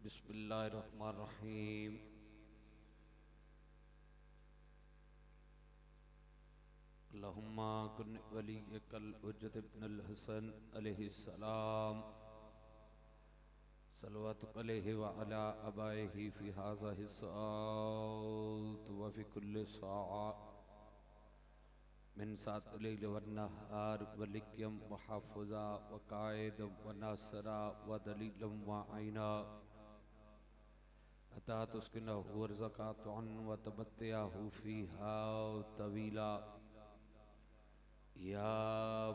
बिस्मिल्लाहिर्रहमानिर्रहीम। अल्लाहुम्मा कुन वलियकल उज्जत इब्नुल हसन अलैहिस्सलाम सल्लल्लाहु अलैहि व अला अबाइहि फी हाज़िहि साअत व फी कुल्लि साअ मिन साअतिल लैल वन नहार वलियम व हाफ़िज़ा व काइदम व नासिरा व दलीलम व आइना अता तुस्किनहु वर्ज़क़तन व तमत्तअहु फ़ीहा तवीला या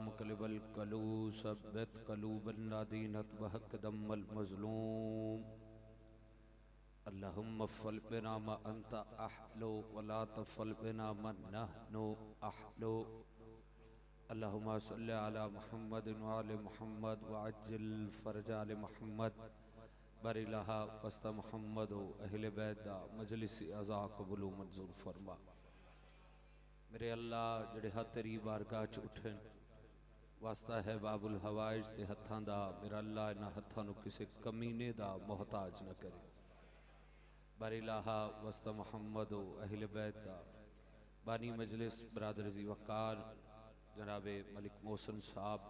मुक़ल्लिबल क़ुलूब सब्बित क़ुलूबना दीनक व हक़दमल मज़लूम अल्लाहुम्मा फ़ल बिना मा अंता अहलो व ला तफ़ल बिना मा नहनु अहलो अल्लाहुम्मा सल्लि अला मुहम्मद व आलि मुहम्मद व अज्जिल फ़रज आलि मुहम्मद बरिलहा वस्ता मुहम्मद अहले बैदा मजलिस अज़ा कबूल मंजूर फरमा। मेरे अल्लाह जिहड़े हथ तेरी बारगाह च उठन वास्ता है बाबुल हवाइज ते हत्थां दा, मेरा अल्लाह इन्हां हत्थां नूं किसी कमीने दा मोहताज न करे। बरिलहा वस्ता मुहम्मद अहले बैदा बानी मजलिस बरादर जी वकार जनाबे मलिक मोहसिन साहब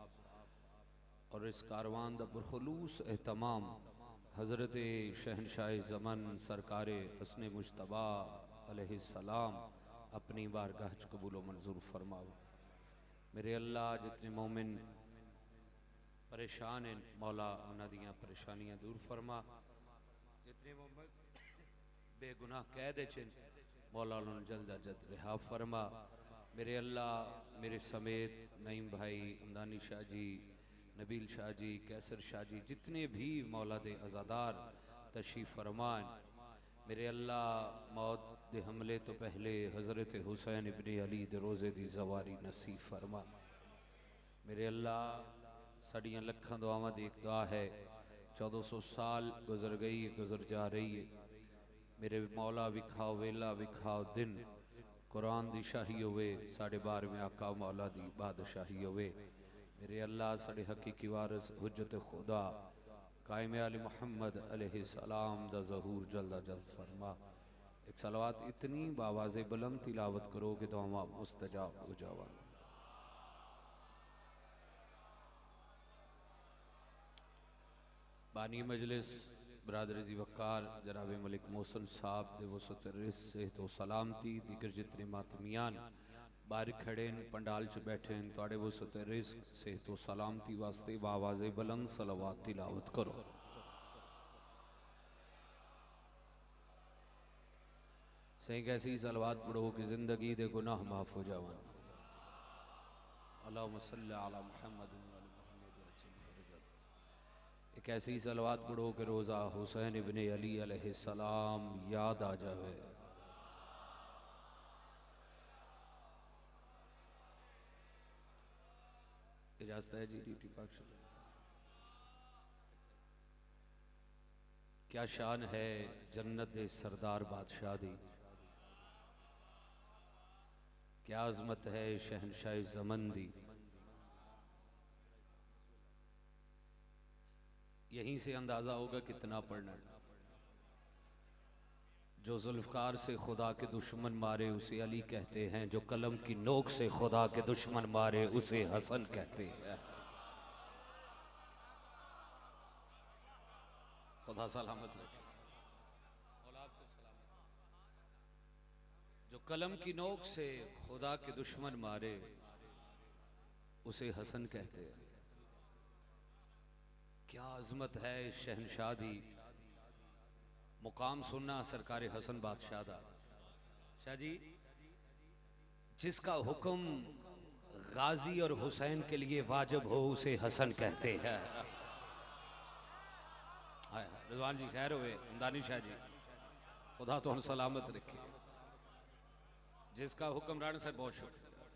और इस कारवान दा बुरखलूस एहतमाम हज़रत शहनशाह ज़मन सरकार हसन मुश्तबा अलैहिस्सलाम अपनी बारगाह च कबूल मंजूर फरमाओ। मेरे अल्लाह जितने मोमिन परेशान हैं मौला उन्हां दियां परेशानियां दूर फरमा। जितने मोमिन बेगुनाह कैद च मौला उन्होंने जल्द अज जल्द रिहा फरमा। मेरे अल्लाह मेरे समेत नईम भाई अमदानी शाह जी, नबील शाह जी, कैसर शाह जी, जितने भी मौला दे अज़ादार तशरीफ़ फरमान। मेरे अल्लाह मौत दे हमले तो पहले हज़रत हुसैन इब्ने अली दे रोज़े दी ज़वारी नसीब फरमा। मेरे अल्लाह साड़ियां लखां दुआवां दी एक दुआ है, 1400 साल गुजर गई है, गुजर जा रही है। मेरे मौला विखाओ वेला विखाओ दिन, कुरान दी शाही होवे, साढ़े 12वें आका मौला दी बादशाही होवे। मेरे अल्लाह साढ़े हकीकी वारिस हुज्जत खुदा कायम आले मुहम्मद अलैहिस्सलाम दा ज़हूर जल्द अज जल्द फरमा। एक सलवात इतनी बावाज़े बुलंद तिलावत करो कि दुआवां मुस्तजाब हो जावन। बानी मजलिस बरादर जी वकार जनाब मलिक मोहसिन साहब दे वसत रिज़्क़ सेहत व सलामती, दीगर जितने मातमियान बाहर खड़े पंडाल च बैठे हैं, थोड़े वसत रिज़्क़ सेहत व सलामती वास्ते बावाज़े बुलंद सलवात तिलावत करो। सही कैसी सलवात पढ़ो कि जिंदगी दे गुनाह माफ हो जावन। अल्लाहुम्मा सल्लि अला मुहम्मद व आलि मुहम्मद व अज्जिल फ़रजह। एक ऐसी सलवात पढ़ो कि रोज़ा हुसैन इब्ने अली अलैहिस्सलाम याद आ जावे। इजाज़त है जी ड्यूटी पाक। क्या शान है जन्नत दे सरदार बादशाह दी, क्या अज़मत है शहनशाह ज़मन दी। यहीं से अंदाज़ा होगा कितना पढ़ना। जो जुल्फ़कार से खुदा के दुश्मन मारे उसे अली कहते हैं, जो कलम की नोक से खुदा के दुश्मन मारे उसे हसन कहते हैं। खुदा सलामत रखे। जो कलम की नोक से खुदा के दुश्मन मारे उसे हसन कहते हैं। क्या अज़मत है शहनशाह दी, मुकाम सुनना सरकार हसन बादशाह दा। शाह जी जिसका हुक्म गाजी और हुसैन के लिए वाजिब हो उसे हसन कहते हैं। रिजवान जी खैर हुए, अमदानी शाह जी खुदा तो हम सलामत रखे। जिसका हुक्म राणा साहब बहुत शुक्रिया।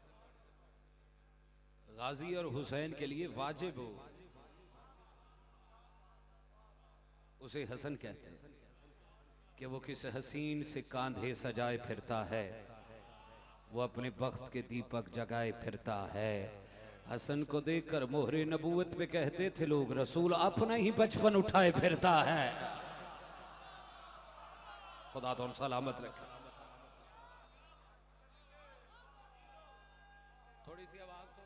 गाजी और हुसैन के लिए वाजिब हो उसे हसन कहते हैं कि वो किस हसीन से कांधे सजाए फिरता है, वो अपने बख्त के दीपक जगाए फिरता है। हसन को देखकर मोहरे नबूवत पे कहते थे लोग, रसूल अपना ही बचपन उठाए फिरता है। खुदा तो सलामत रखे। थोड़ी सी आवाज को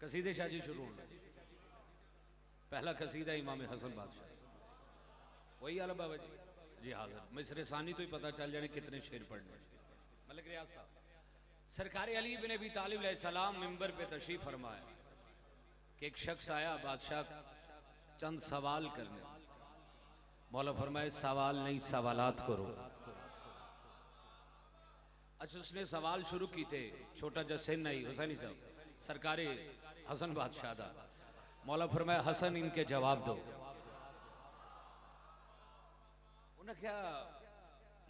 कसीदे शाजी शुरू होना। पहला कसीदा इमाम हसन बादशाह, वही आला बाबा जी जी हाजिर। मिसरे सानी तो ही पता चल जाने कितने शेर पढ़ने। मलिक रियाज साहब, सरकार अली बिन अबी तालिब अलैहिस्सलाम मिंबर पे तशरीफ फरमाया कि एक शख्स आया बादशाह चंद सवाल करने। मौला फरमाए सवाल नहीं सवालात करो। अच्छा, उसने सवाल शुरू की थे, छोटा जसेन नहीं हुसैनी साहब सरकार हसन बादशाह दा। मौला फरमाया हसन इनके जवाब दो। उन्हें क्या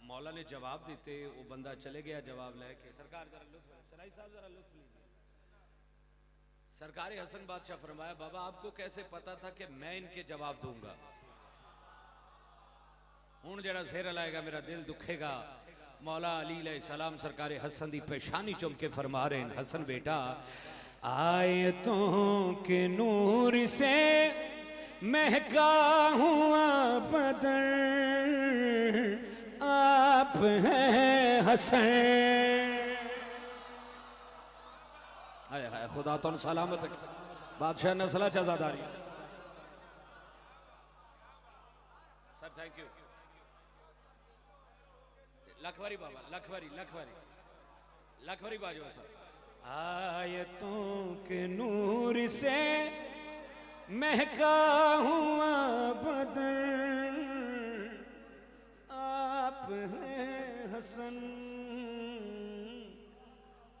मौला ने जवाब देते, वो बंदा चले गया जवाब लेके। सरकार जरा लुत्फ शराई साहब जरा लुत्फ लीजिए। सरकार हसन बादशाह फरमाया बाबा आपको कैसे पता था कि मैं इनके जवाब दूंगा? हूं जरा सिर लाएगा मेरा दिल दुखेगा। मौला अली अलैहिस्सलाम सरकार हसन दी पेशानी चुम के फरमा रहे हैं हसन बेटा आयतों के नूर से महका हुआ बदन आप हैं हसन। हाय हाय खुदा तो सलामत बादशाह नस्ला चजादारी। Sir thank you. लखवारी बाबा लखवारी लखवारी लखवारी बाजवा साहब। आयतों के नूर से महका हुआ बदन आप हैं हसन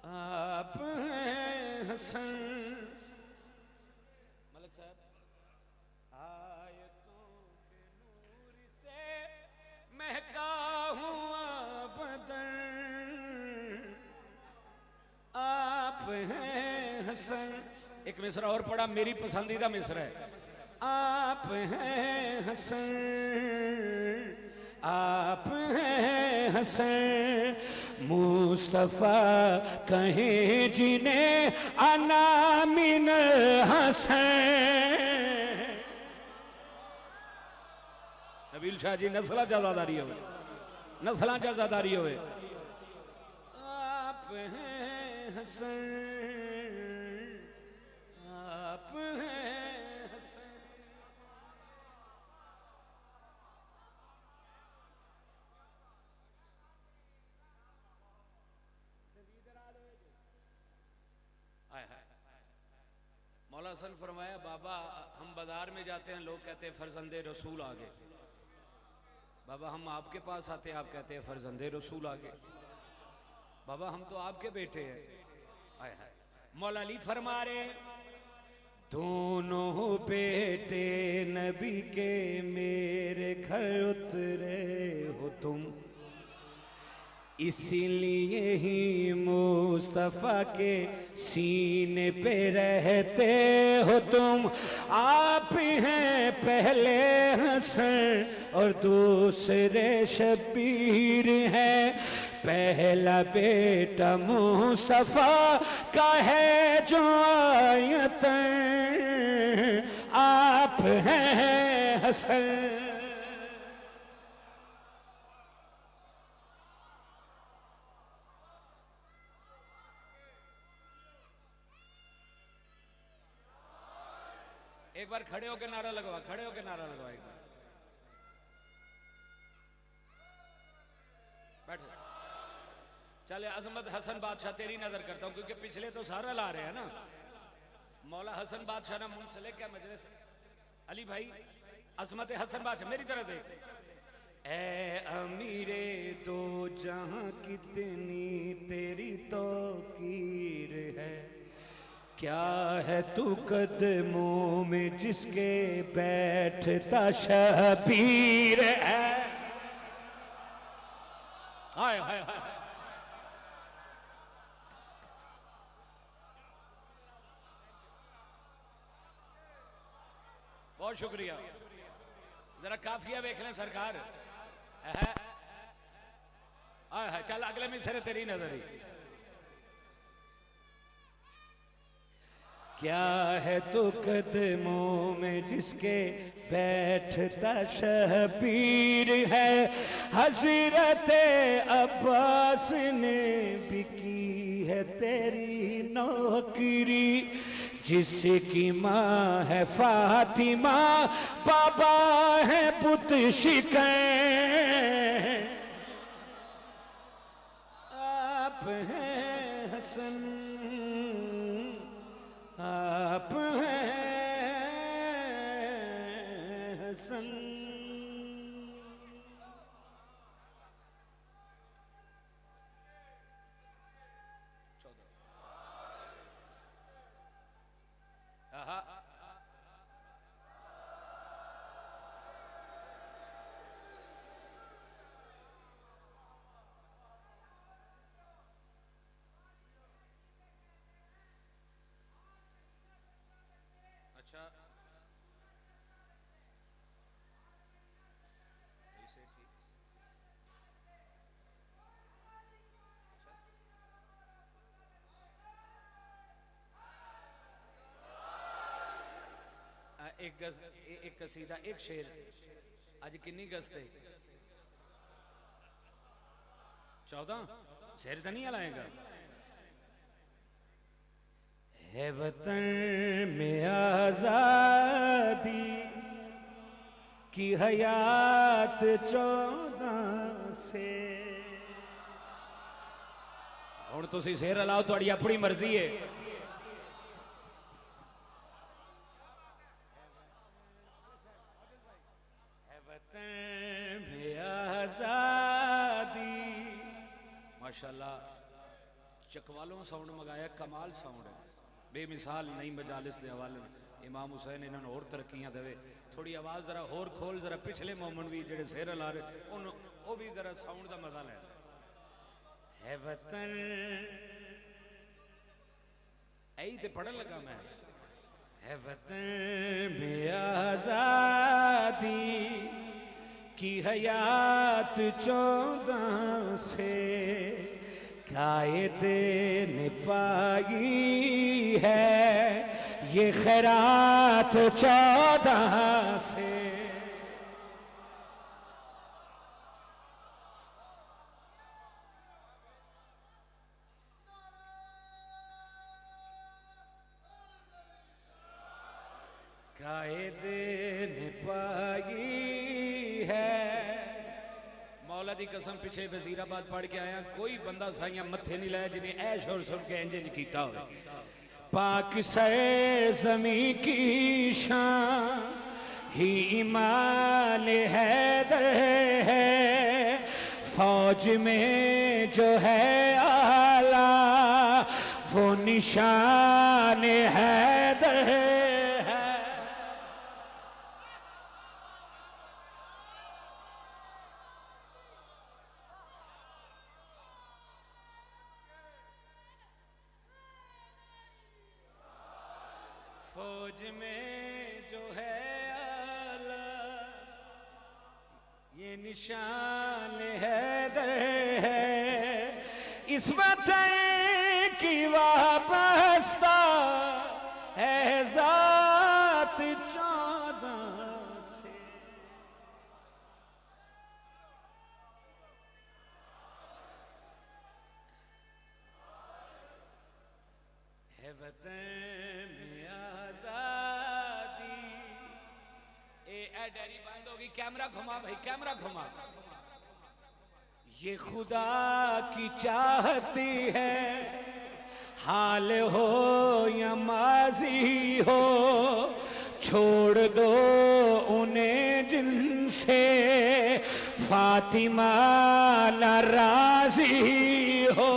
आप हैं हसन। मलिक साहब आयतों के नूर से महका हुआ बदन आप हैं हसन। एक मिसरा और पढ़ा, मेरी पसंदीदा मिसरा है। आप हैं हसन आप हैं हसन मुस्तफा कहें जिन्हें अना मिन हसन। नबील शाह जी नस्ला जादादारी हो नस्ला जादादारी हो। आप हैं हसन आप हैं हसन। मौला हसन फरमाया बाबा हम बाजार में जाते हैं लोग कहते हैं फरजंदे रसूल आ गए। बाबा हम आपके पास आते हैं आप कहते हैं फरजंदे रसूल आ गए। बाबा हम तो आपके बेटे हैं। आय हाय मौला अली फरमा रहे दोनों बेटे नबी के मेरे घर उतरे हो तुम इसीलिए ही मुस्तफा के सीने पे रहते हो तुम। आप हैं पहले हसन और दूसरे शबीर हैं। पहला बेटा मुस्तफा का है जो आयत आप हैं हसन। एक बार खड़े होकर नारा लगवा, खड़े होकर नारा लगवा एक बार। बैठो चले अजमत हसन बादशाह तेरी नजर करता हूं क्योंकि पिछले तो सारा ला रहे हैं ना। मौला हसन बादशाह ना मुंसले क्या मजलिस अली भाई अजमत हसन बादशाह मेरी तरह देख। ए अमीरे दो जहां कितनी तेरी तौकीर है क्या है तू कदमों में जिसके बैठता शबीर है। हाय हाय हाय बहुत शुक्रिया। जरा काफिया देख लें सरकार। चल अगले में सिरे तेरी नजर ही। क्या है तो कदमों में जिसके बैठता शबीर है, हजरत अब्बास ने भी की है तेरी नौकरी। जिसकी माँ है फातिमा, बाबा है बुत शिकन, आप हैं हसन, आप हैं हसन। अच्छा एक कसीदा एक शेर आज किन्नी गस्त है 14 शेर तो नहीं हलाएगा। है वतन में आजादी की हयात 14 से। हुण तुसीं शेर हलाओ, तुहाडी अपनी मर्जी है। माशाल्लाह चकवालों साउंड मंगाया, कमाल साउंड है, बेमिसाल नई मजालिस के हवाले। इमाम हुसैन इन्होंने और तरक्कियां देवे। थोड़ी आवाज़ जरा होर खोल, जरा पिछले मोमन भी जेडे शेर ला रहे वो भी जरा साउंड का मजा ले। है वतन यही तो पढ़न लगा मैं। है वतन में आजादी की हयात 14 से, कायद ने पाई है ये खैरात 14 से। कायद ने पाई मौला दी कसम, पिछे वजीराबाद पढ़ के आया, कोई बंदा साइया मथे नहीं लाया जिन्हें ऐश और सुन के इंज कीता हो। पाक सर ज़मीं की शान ही इमाल हैदर है, फौज में जो है आला वो निशान हैदर है। फौज में जो है आला ये निशान हैदर है, इस वतन की वाबस्ता है ज़ात 14 से। है वतन डैरी बंद होगी, कैमरा घुमा भाई, कैमरा घुमा। ये खुदा की चाहती है, हाल हो या माजी हो, छोड़ दो उन्हें जिनसे फातिमा नाराजी हो।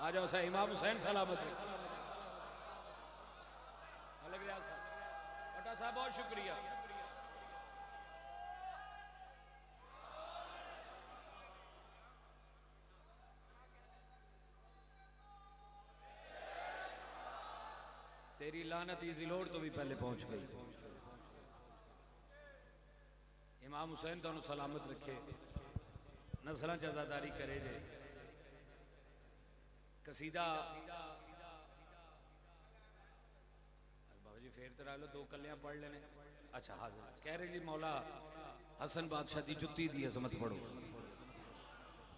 आ जाओ साहब, इमाम हुसैन सलामत है। साहब बहुत शुक्रिया। तेरी लानत इज़िलोड तो भी पहले पहुंच गई। इमाम हुसैन तो सलामत रखे, नस्ल जजादारी करे जे। कसीदा फिर तो लो दो कलियां पढ़ लेने। अच्छा हाजिर कह रहे जी मौला हसन बादशाह की जुत्ती दी अजमत पढ़ो।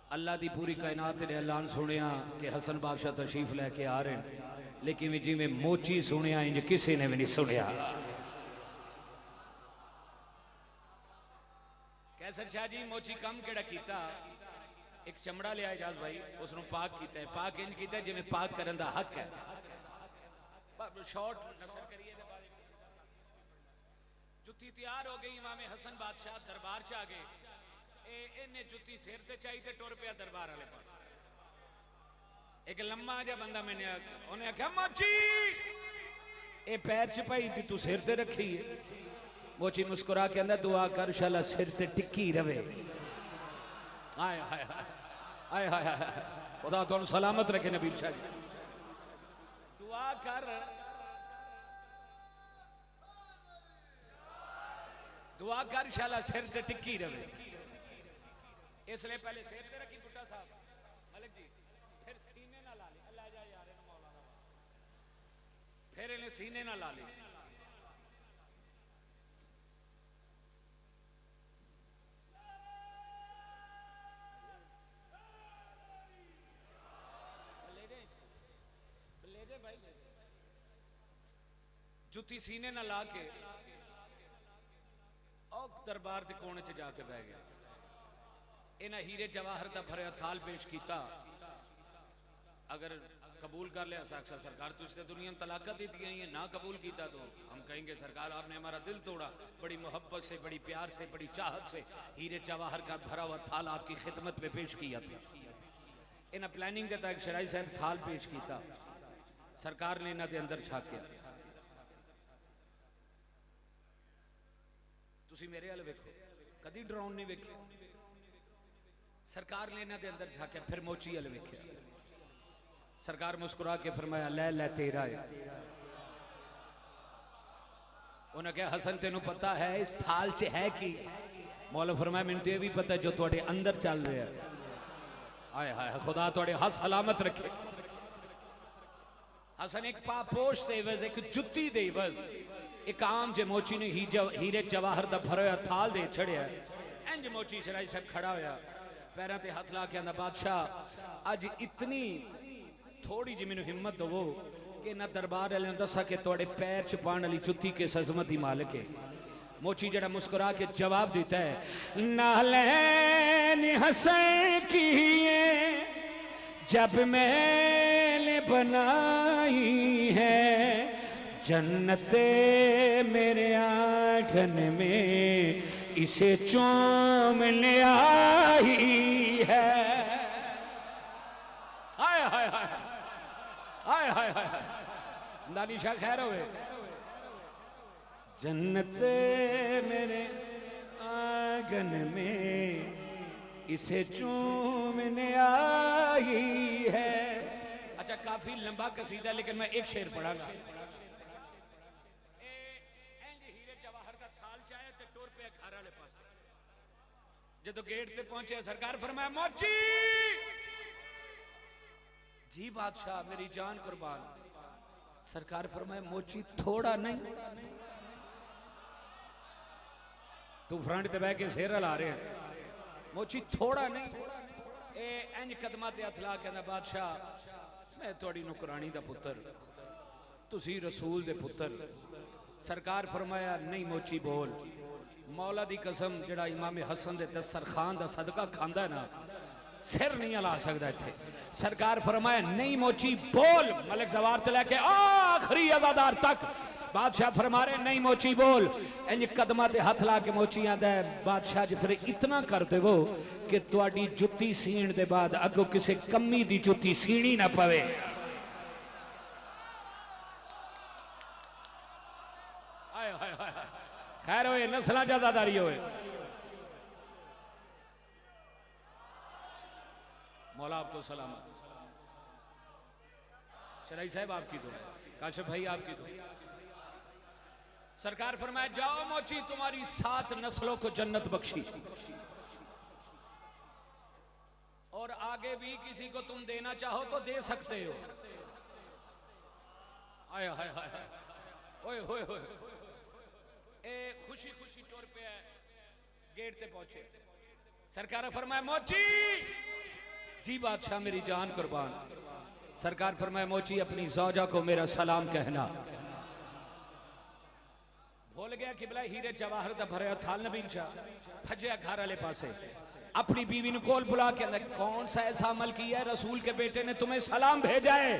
अल्लाह की पूरी कायनात ने ऐलान सुनिया कि हसन बादशाह तशरीफ लैके आ रहे हैं, लेकिन जिमें मोची सुनिया इंज किसी ने भी नहीं सुनिया। कैसर शाह जी मोची कम केड़ा कीता, एक चमड़ा लिया इजाज भाई, उसनु पाक कीता है। पाक इंज कीता जिवें पाक करन दा हक है। शॉर्ट नसर करिए। जुत्ती तैयार हो गई, इमाम हसन बादशाह दरबार च आ गए। इन्हें जुत्ती सिर ते चाहिए ते टुर पिया दरबार वाले पास। एक लम्मा जा बंदा मैंने उन्हें आख्या मोची ए पैर च पाई थी तू सिर ते रखी है। मोची मुस्कुरा के अंदर दुआ कर शाला सिर ते टिक्की रवे। आय हाय हाय हाय हाय खुदा तुम सलामत रखे नबील शाह जी। दुआ कर, दुआ कर शाला सिर ते टिक्की रवे। इसलिए पहले सिर ते रखी बुड्ढा साहब मलिक जी, फिर सीने ना ला ली। अल्लाह जा यार मौलाना, फिर इन्हें सीने ना ला ली। जुत्ती सीने ना ला के दरबार के कोने च जाके बह गया। इन्हें हीरे जवाहर का भरया थाल पेश किया। अगर कबूल कर लिया साक्षा सरकार तो इसने दुनिया में तलाक़त दी थी, ये ना कबूल किया तो हम कहेंगे सरकार आपने हमारा दिल तोड़ा। बड़ी मोहब्बत से, बड़ी प्यार से, बड़ी चाहत से हीरे जवाहर का भरा हुआ थाल आपकी खिदमत में पेश किया था। इन्हें प्लानिंग देता एक शराई साहब थाल पेश किया। सरकार ने इन्होंने अंदर छाकिया। तुसी मेरे वाल वेखो, कदी ड्रोन नहीं वेखे। सरकार ने इन्होंने अंदर झाकिया, फिर मोची वाल वेख्या। सरकार मुस्कुरा के फरमाया लै लै तेरा है। उन्हें कहा हसन तेनू पता है इस थाल च है कि? मौला फरमाया मैंने तो ये भी पता है जो तुहाडे अंदर चल रहा है। आए हाय खुदा तुहाडे हाथ सलामत रखे। हसन एक पापोश दे इवज, एक जुत्ती दे इवज, एक आम जे मोची ने हीरे जवाहर दा भरोया थाल दे छड़िया। इंज मोची शराई साहब खड़ा होया, पैरों ते हाथ ला के आंदा बादशाह अज इतनी थोड़ी जी मैनू हिम्मत दवो कि ना दरबार वाले दसा कि तुहाडे पैर च पाने वाली जुत्ती किस अजमत दी मालिक है। मोची जड़ा मुस्कुरा के जवाब देता है नालैन हसन किए जब मैंने बनाई है, जन्नते मेरे आंगन में इसे चूमने आई है। हाय हाय हाय हाय हाय हाय दानिशा खैर हुए। जन्नते मेरे आंगन में इसे चूमने आई है। अच्छा काफी लंबा कसीदा, लेकिन मैं एक शेर पढ़ागा। जो गेट पे पहुंचे सरकार फरमाया मोची जी बादशाह मेरी जान कुर्बान। सरकार फरमाया मोची थोड़ा नहीं, तू फ्रंट ते बह के सिर हिला रहे हैं। मोची थोड़ा नहीं। इंज कदमां ते हथ ला के कहंदा बादशाह मैं तुहाडी नौकरानी दा पुत्र, तुसी रसूल दे पुत्र। सरकार फरमाया नहीं मोची बोल। मौला दी कसम जड़ा इमाम हसन दे दस्तरखान दा सदका खांदा है ना सिर नहीं हिला सकदा इत्थे। सरकार फरमाया नहीं मोची बोल। मलिक जवार ते लेके आखिरी अज़ादार तक बादशाह फरमा रहे नहीं मोची बोल। इंज कदमां ते हथ ला के मोची आंदा है बादशाह जी फिर इतना कर देवो कि तुहाडी जुत्ती सीण दे बाद अगो किसी कमी दी जुत्ती सीणी ना पवे। हाय हाय हाय खैर होए नस्ल ज्यादादारी होए। मौला आपको सलामत। शराई साहब आपकी तो, काशिफ भाई आपकी तो। सरकार फरमाया जाओ मोची तुम्हारी 7 नस्लों को जन्नत बख्शी, और आगे भी किसी को तुम देना चाहो तो दे सकते हो। आय हाय हाय ओए ओए होए होए ए खुशी खुशी टुर पे गेट ते पहुंचे। सरकार फरमाया मोची जी बादशाह मेरी जान कुर्बान। सरकार फरमाया मोची अपनी ज़ौजा को मेरा सलाम कहना। भूल गया किबला हीरे जवाहर दा भरया थाल नबील शाह भजया घर वाले पासे अपनी बीवी ने कोल बुला के अंदर कौन सा ऐसा अमल किया है रसूल के बेटे ने तुम्हें सलाम भेजा है।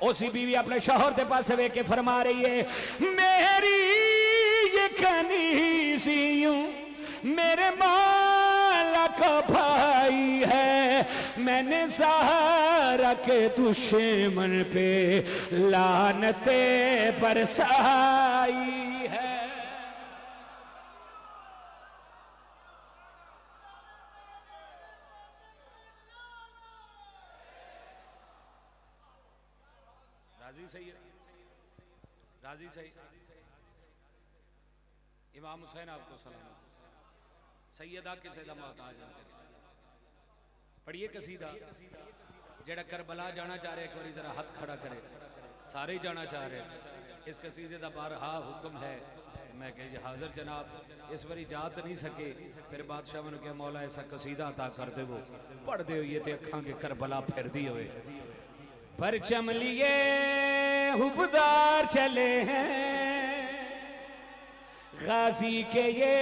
उसी बीवी अपने शौहर के पास वे के फरमा रही है मेरी ये कनीसी यूं मेरे मौला का भाई है मैंने सहारा के दुश्मन पे लानते बरसाई है। राजी सही है राजी सही। इमाम हुसैन आपको सलाम। सैयदा किसे दा मोहताज पढ़िए कसीदा जेड़ा करबला जाना चाह रहे एक बार जरा हाथ खड़ा करे सारे ही जाना चाह रहे। इस कसीदे का बारहा हुक्म है मैं कह हाजिर जनाब इस बारी जा तो नहीं सके फिर बादशाह ने कहा मौला ऐसा कसीदा अता कर दे वो पढ़ दे ये तो अखा के करबला फिर दी होए। परचम लिए हुबदार चले हैं गाजी के ये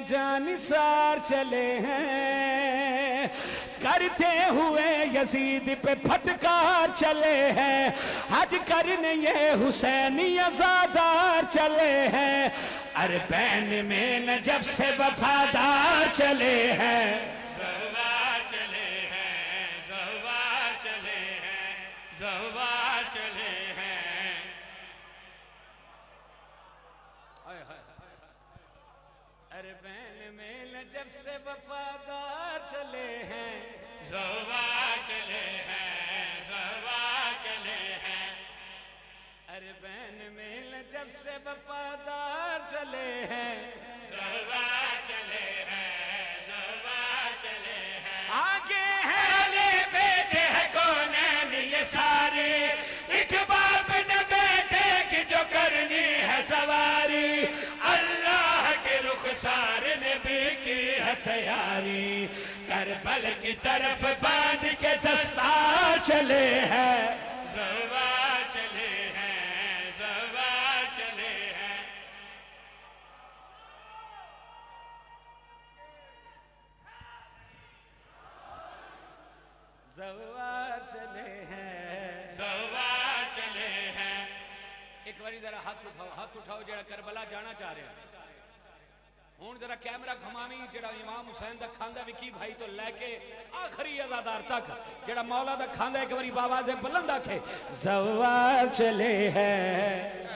जानिसार चले हैं करते हुए यजीद पे फटकार चले हैं हज करने ये हुसैनी अज़ादार चले हैं अरबैन में नजब से वफादार चले हैं ज़वार चले हैं ज़वार चले हैं ज़वार चले हैं। अरबैन में नजब से वफादार चले हैं ज़वार चले हैं ज़वार चले हैं। अरबैन में नजब से वफादार चले हैं ज़वार चले हैं ज़वार चले हैं। आगे है अली पीछे है कौनैन ये सारे एक बाप ने बेटे की जो करनी है सवारी अल्लाह के रुखसार ने भी की है तैयारी करबल की तरफ बांध के दस्तार चले हैं ज़वार चले हैं ज़वार चले हैं। ज़वार चले हैं ज़वार चले हैं। एक बारी जरा हाथ उठाओ जरा करबला जाना चाह रहे हैं। हुण जरा कैमरा घुमावी जरा इमाम हुसैन दा खांदा विकी भाई तो लैके आखिरी अज़ादार तक जरा मौला दा खांदा एक बारी बाबा से बुलंद आखे ज़वार चले हैं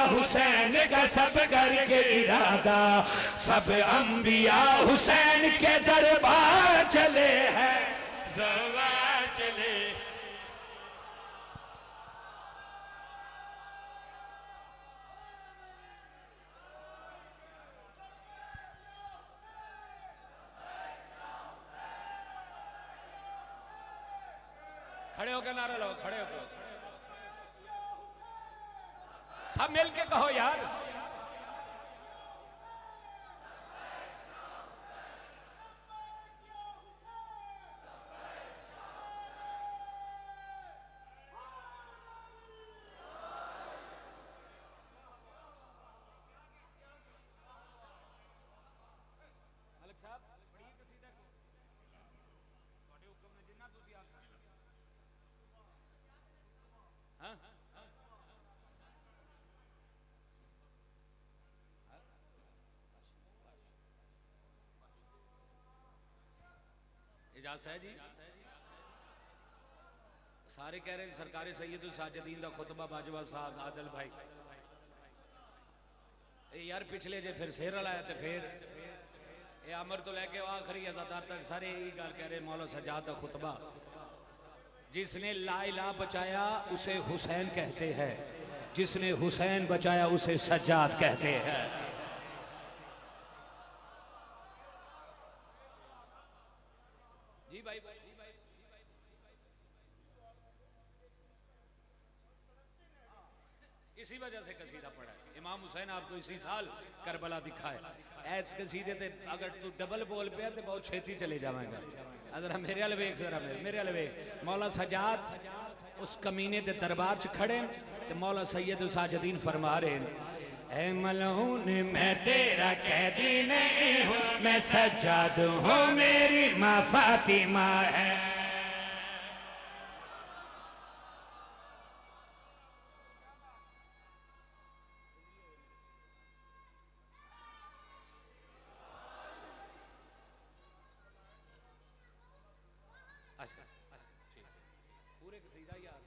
हुसैन का सब करके इरादा सब अंबिया हुसैन के दरबार चले हैं ज़वार चले। खड़े होकर नारा लो खड़े होकर सब मिल के कहो यार इजाज़त है जी। सारे कह रहे हैं सरकारी सैयदुल साजिदीन दा खुतबा बाजवा साहब आदल भाई यार पिछले जे फिर शेर वाला है तो फिर ये अमर तो लेके आखिरी अज़ादार तक सारे यही गल कह रहे मौला सज्जाद का खुतबा, जिसने ला इलाहा बचाया उसे हुसैन कहते हैं, जिसने हुसैन बचाया उसे सज्जाद कहते हैं। जी भाई, इसी वजह से कसीदा पढ़ा है। इमाम हुसैन आपको इसी साल करबला दिखाए। ऐस कसीदे ते अगर तू डबल बोल पे तो बहुत छेती चले जाएगा। जरा मेरे वाल वेख, जरा मेरे वाल वेख। मौला सजाद उस कमीने के दरबार च खड़े तो मौला सैयद साजिदीन फरमा रहे ऐ मलऊन मैं तेरा कैदी नहीं हूँ, मैं सज्जाद हूँ, मेरी माँ फातिमा है। पूरे कसीदा याद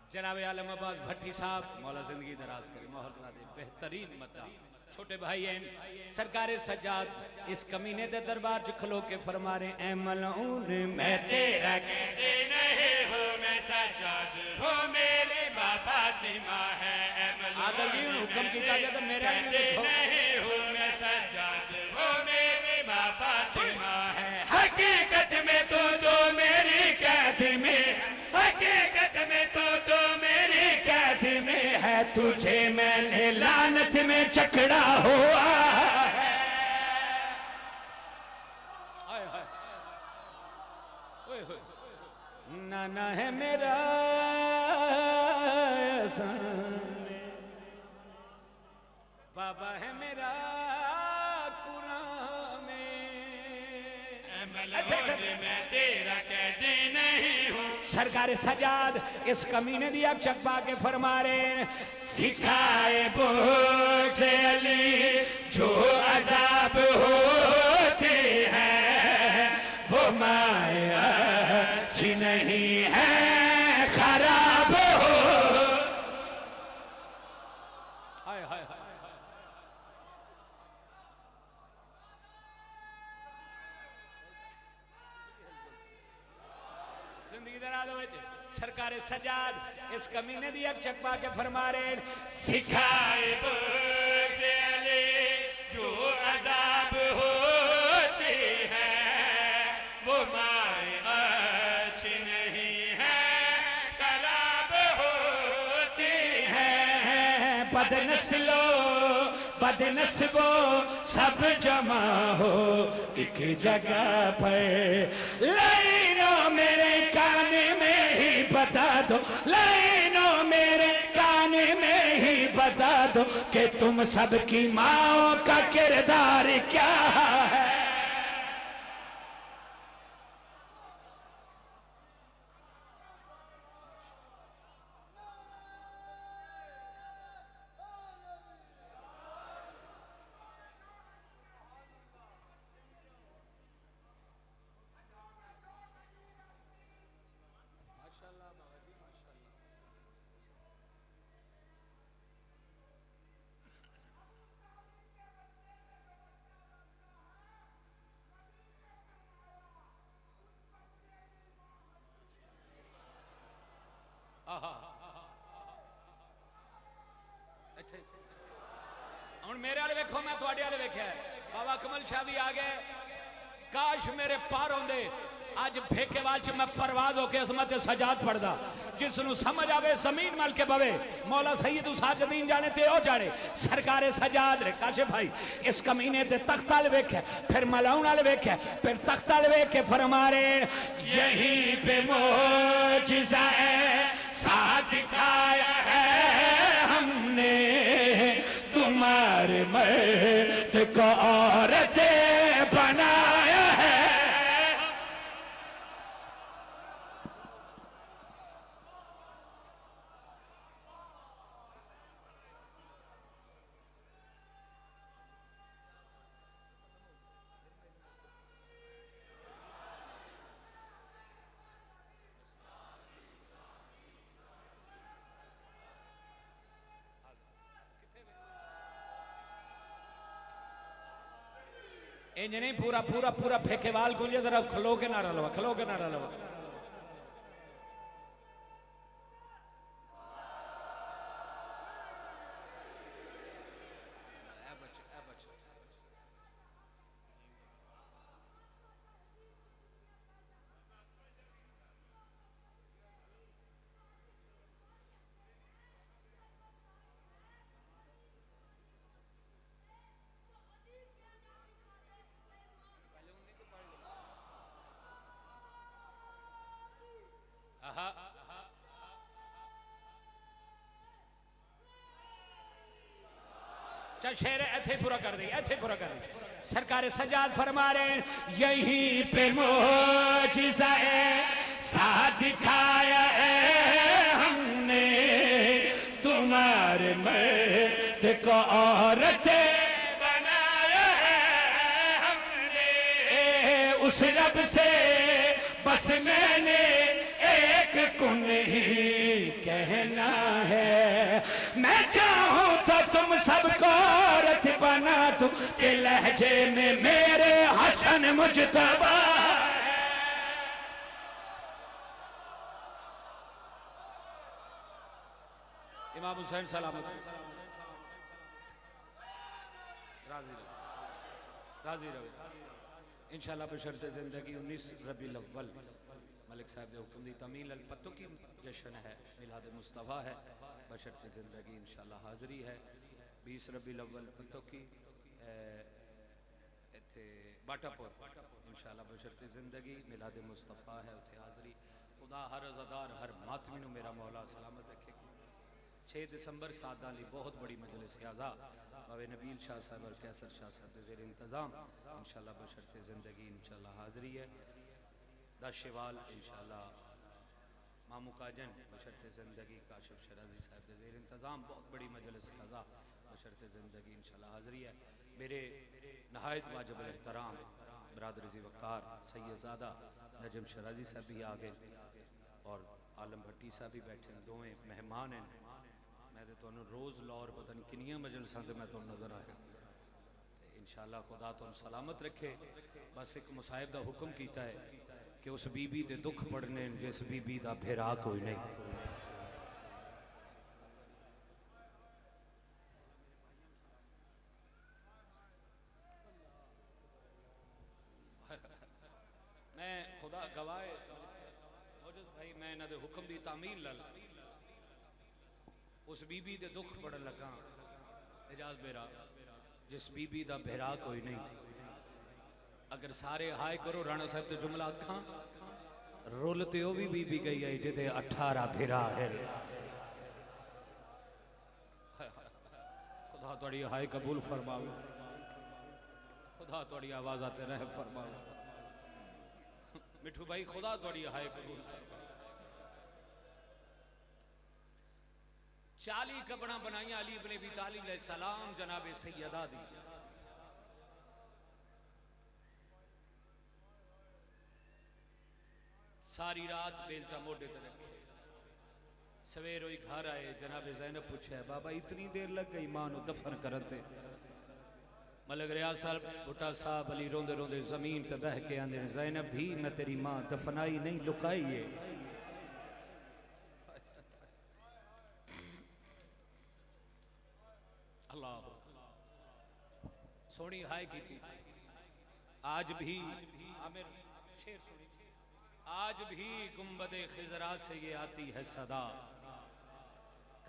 जनाब आलम अब्बास भट्टी साहब मौला जिंदगी दराज करे, मोहल्ला दे बेहतरीन मता छोटे भाई हैं सरकार सज्जाद इस कमीने दे दरबार च खलो के फरमा रहे ऐ मलऊन मैं तेरा कहते नहीं हूँ, मैं सज्जाद हूँ, मेरी माँ फातिमा है। आदल जी हुक्म किया गया तो मेरा नहीं हूँ, मैं सज्जाद हूँ, मेरी माँ फातिमा है। हकीकत में तो मेरी कैद में, हकीकत में तो मेरी कैद में है, तुझे मैंने लानत में चकड़ा हुआ है। नाना है मेरा बाबा है मेरा कुरान में, मैं तेरा कैदी नहीं हूँ। सरकार सजाद इस कमीने दिया चकपा के फरमा रहे सिखाए बोझ अली जो अजाब होते हैं, वो माया जी नहीं है खराब हो। हाय हाय हाय जिंदगी दराज हो। सरकार सजाद इस कमीने दी चकपा के फरमा रहे सिखाए जो अजाब होते हैं, वो माया अच्छी नहीं है खराब होती है। बदनस्लो बदनस्बो सब जमा हो एक जगह पर, लाइनों मेरे कान में ही बता दो, लाइनों मेरे कान में ही बता दो कि तुम सबकी माओ का किरदार क्या है। हुण मेरे वाले वेखो, मैं तुहाडे वाले वेख्या बाबा कमल शाह भी आ गए। काश मेरे पार होंदे आज फेकेवाल च मैं परवाज होके असमत सजाद पढ़दा, जिसनू समझ आवे जमीन मल के बवे। मौला सैयद साजिदीन जाने ते ओ जाने सरकारे सजाद रे काशे भाई इस कमीने ते तख्त वाले वेखे, फिर मलाउन वाले वेखे, फिर तख्त वाले वेख के फरमा रहे यहीं पे मोजिज़ा साथ दिखाया है हमने, तुम्हारे मर्द को औरत बनाया है। इंज नहीं पूरा पूरा पूरा फेकेवाल गूंजे, जरा खलो के नारा लवा, खलो के नारा लवा। चल शेर ऐथे पूरा कर दे, ऐथे पूरा कर दे। सरकार सजाद फरमा रहे यहीं पे मोजिज़ा साथ दिखाया है हमने, तुम्हारे मर्द को औरतें बनाया है हमने। उस रब से बस मैंने एक कुन ही कहना है, मैं चाहूं तो तुम सबको औरत बना दूं के लहजे में मेरे हसन मुजतबा है। इमाम हुसैन सलामत राजी रहो, राजी रहो इंशाल्लाह बशर्ते जिंदगी 19 रबीउल अव्वल मलिक साहब के हुक्म दी तमील अल पत्तों की जश्न है, मिलाद मुस्तफ़ा है, बशर्ते जिंदगी इंशाल्लाह हाज़री है। 20 रबीउल अव्वल पत्तों की इत्थे बाटापुर इंशाल्लाह बशर्ते जिंदगी मिलाद मुस्तफ़ा है, उत्थे हाज़री। खुदा हर अज़ादार हर मातमी नूं मेरा मौला सलामत रखे। 6 दिसंबर सादा ली बहुत बड़ी मजलिस आज़ा बाबे नबील शाह साहब और कैसर शाह साहब के ज़ेर इंतज़ाम इंशाल्लाह बशर्ते ज़िंदगी इंशाल्लाह हाज़री है। 10 शवाल इंशाल्लाह मामू काजन बशर्ते ज़िंदगी काशिफ शराजी साहब के ज़ेर इंतज़ाम बहुत बड़ी मजलिस आज़ा बशर्ते ज़िंदगी इंशाल्लाह हाज़री है। मेरे नहायत वाजिब एहतराम बरादर जी वक़ार सैयदज़ादा नजम शराजी साहब भी आ गए और आलम भट्टी साहब भी बैठे हैं, दोवें मेहमान हैं। मैं तो रोज़ लाहौर पता नहीं किनिया मजलिसां ते मैं तो नज़र आया। इंशाल्लाह खुदा तुम सलामत रखे। बस एक मुसाहिब का हुक्म किया है कि उस बीबी के दुख पड़ने जिस बीबी का फिरा कोई नहीं। मैं खुदा गवाह भाई मैं इन्होंने हुक्म की तामील लल उस बीबी के दुख पड़न लगा। इजाज मेरा जिस बीबी का फिरा कोई नहीं। अगर सारे हाय करो राणा साहब तो जुमला अखा रुल ते भी बीबी गई है जिदे 18 फिरा है। खुदा थोड़ी हाय कबूल फरमावे, खुदा थोड़ी आवाज आते रह फरमावे। मिठू भाई खुदा थोड़ी हाय कबूल फरमावे। 40 कपड़ा बनाई अली इब्ने अबी तालिब अलैहिस्सलाम जनाब सैयदा दी। सारी रात बेलचा मोटे ते रखे, सवेर ही घर आए। जनाब ज़ैनब पूछे बाबा इतनी देर लग गई मां नूं दफन करते। मलिक रियाज साहब भुट्टा साहब अली रोंदे रोंदे जमीन ते बह के आंदे ज़ैनब धी मैं तेरी मां दफनाई नहीं लुकाई है। अल्लाह सोनी हाय की थी। आज भी आमिर शेर सुनी, आज भी गुंबदे खिजरा से ये आती है सदा,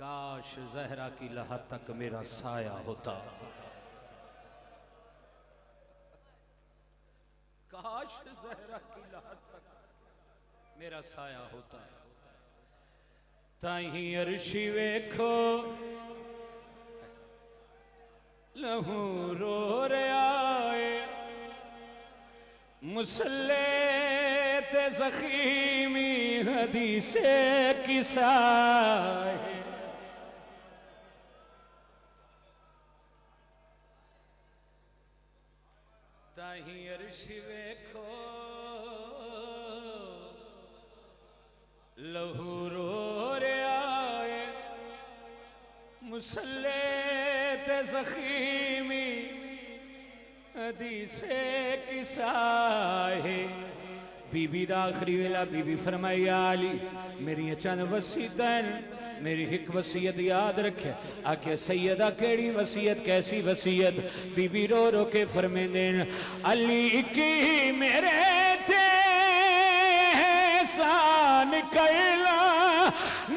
काश जहरा की लहा तक मेरा साया होता। काश जहरा की लहा तक मेरा साया होता। ताही अर्शी वेखो लहू रो रहा है, मुसल्ले ते ज़ख़ीमी हदीसे किसा है। ताही अर्श वेखो लहू रो रहा है, मुसल्ले ते ज़ख़ीमी हदीसे किसा है बीबी दा आखिरी वेला बीबी फरमाई आली मेरी चंद वसीयतन मेरी एक वसीयत याद रखे आके सैयदा केड़ी वसीयत कैसी वसीयत बीबी रो रो के फरमेंदे अली की मेरे ते एहसान कैला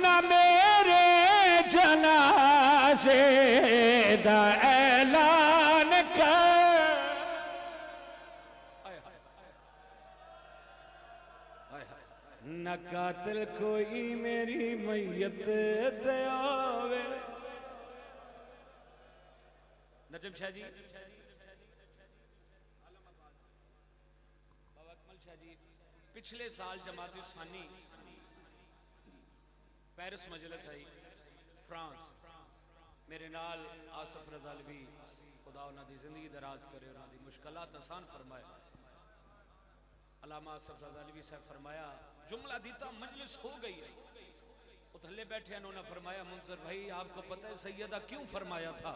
ना मेरे जनाजे दा ऐलान कर न कातिल कोई मेरी मैयत दयावे नजम शाह जी बाबा अकमल शाह जी पिछले साल जमात सानी पेरिस मजलिस आई फ्रांस मेरे नाल आसफ रजा भी खुदा उन्हां दी जिंदगी दराज करे उन्हां दी मुश्किलात आसान फरमाए अलामा आसफ रजा भी साहब फरमाया जुमला दीता मजलिस हो गई है थल्ले बैठे उन्होंने फरमाया मुंसर भाई आपको पता है सैयदा क्यों फरमाया था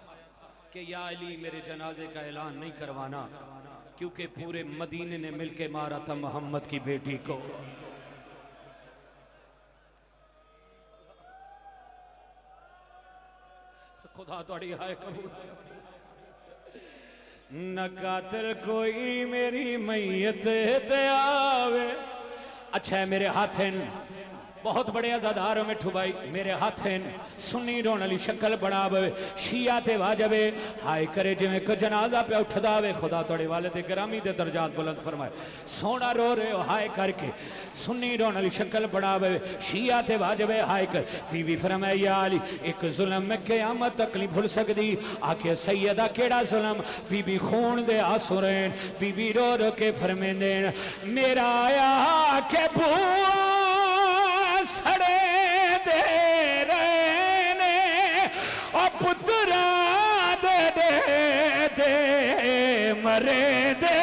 कि या अली मेरे जनाजे का ऐलान नहीं करवाना क्योंकि पूरे मदीने ने मिलके मारा था मोहम्मद की बेटी को खुदा तोड़ी हाय कबूल न कातिल कोई मेरी मैयत दयावे अच्छा है मेरे हाथ बहुत बड़े अजादार मिठू भाई मेरे हाथ सुन्नी रोन वाली शक्ल बनावे शिया ते वाजबे हाय करे जिवें को जनाजा पे उठदा वे खुदा तोड़े वाले दे ग्रामी दे दर्जात बुलंद फरमाए सोना रो रहे हो हाय करके सुन्नी रोन वाली शक्ल बनावे शिया ते वाजबे हाय कर बीवी फरमाए या अली एक जुल्म में क़यामत तक नहीं भूल सकदी आके सैयदा केड़ा जुल्म बीबी खून दे आंसू रहन बीबी रो रो के फरमेंदे मेरा आया के सड़े दे रहने ओ पुत्रा दे दे दे मरे दे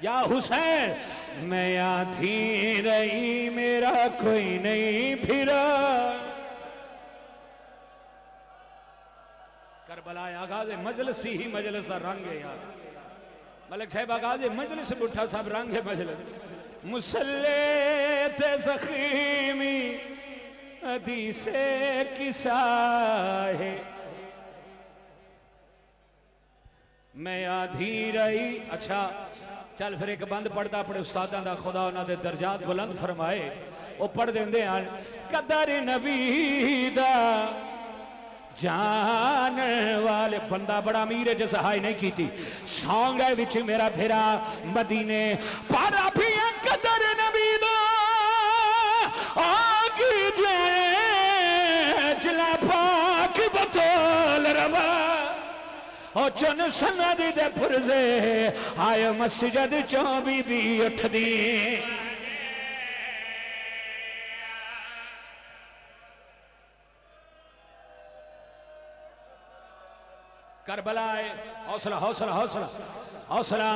या हुसैन मैं आधी रही मेरा कोई नहीं फिरा करबला आगाज मजलिस ही मजलिस का रंग है यार मलिक साहब आगाज मजलिस बुढ़ा साहब रंग है मजलिस मुसल्ले ते ज़ख़ीमी हदीसे किसा है मैं आधी रही अच्छा चल फिर एक बंद पढ़ता अपने उस्तादां दा खुदा उन्हां दे दर्जात बुलंद फरमाए वो पढ़ देंदे हैं कदर नबी दा जान वाले बंदा बड़ा अमीर है जैसे हाई नहीं की थी सॉन्ग है विच मेरा फिरा मदीने पर अभी कदर नबी दा आगे जे जला पाक बतौल रवा ओ चुन सनदी दे पुरजे आए मस्जिद चों बीबी उठदी करबला हौसला हौसला हौसला हौसला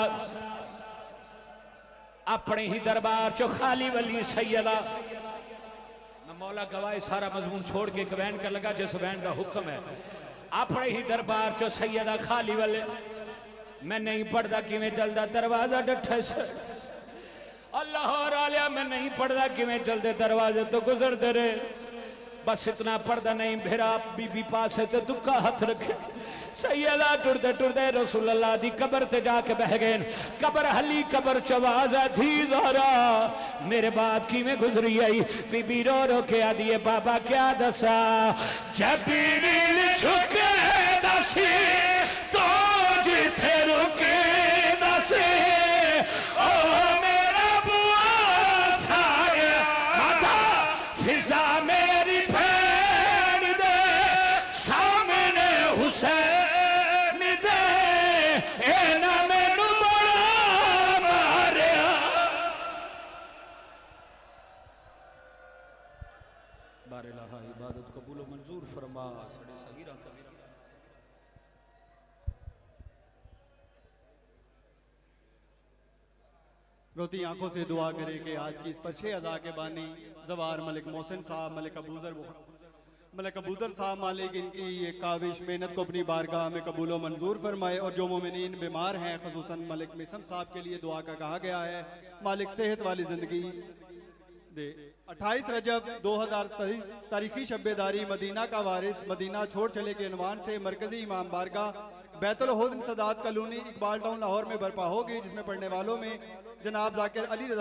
अपने ही दरबार चो खाली वली सैयदा मैं मौला गवाए सारा मजमून छोड़ के एक वैन कर लगा जिस वैन का हुक्म है अपने ही दरबार चो सैयदा खाली वाले मैं नहीं पढ़ता किवें चलदा दरवाजा डठे अल्लाह आलिया मैं नहीं पढ़ता किवें चलते दरवाजे तो गुजरते रहे बस इतना पढ़ता नहीं फिरा बीबी पास तो दुक्का हाथ रखे सैयदा टुरदे टुरदे रसूलुल्लाह दी कबर ते जाके बह गए कबर हली कबर चवाजा थी ज़हरा मेरे बाद की में गुजरी आई बीबी रो रो के आदि बाबा क्या दसा जब बीबी झुके दसी तो जिथे रुके दसे ओ मेरा बुआ साया माता फिजा मेरी भैन दे सामने हुसैन इबादत कबूल मंजूर फरमा सगीरा कबीरा रोती आंखों से दुआ करे कि आज की इस फर्शे अदा के बानी जवार मलिक मोहसिन साहब मलिक अबूजर मलिक कबूतर साहब मालिक इनकी ये काविश मेहनत को अपनी बारगाह में कबूल व मंजूर फरमाए, और जो मोमिनीन बीमार हैं खसूसन मलिक मिसम साहब के लिए दुआ का कहा गया है, मालिक सेहत वाली ज़िंदगी दे। 28 रजब 2023 तारीखी शब्बेदारी मदीना का वारिस मदीना छोड़ चले के उन्वान से मरकजी इमाम बारगाह बैतुल हुस्न सदात कॉलोनी इकबाल टाउन लाहौर में बर्पा होगी, जिसमें पढ़ने वालों में जनाब जाकिर अली रज़ा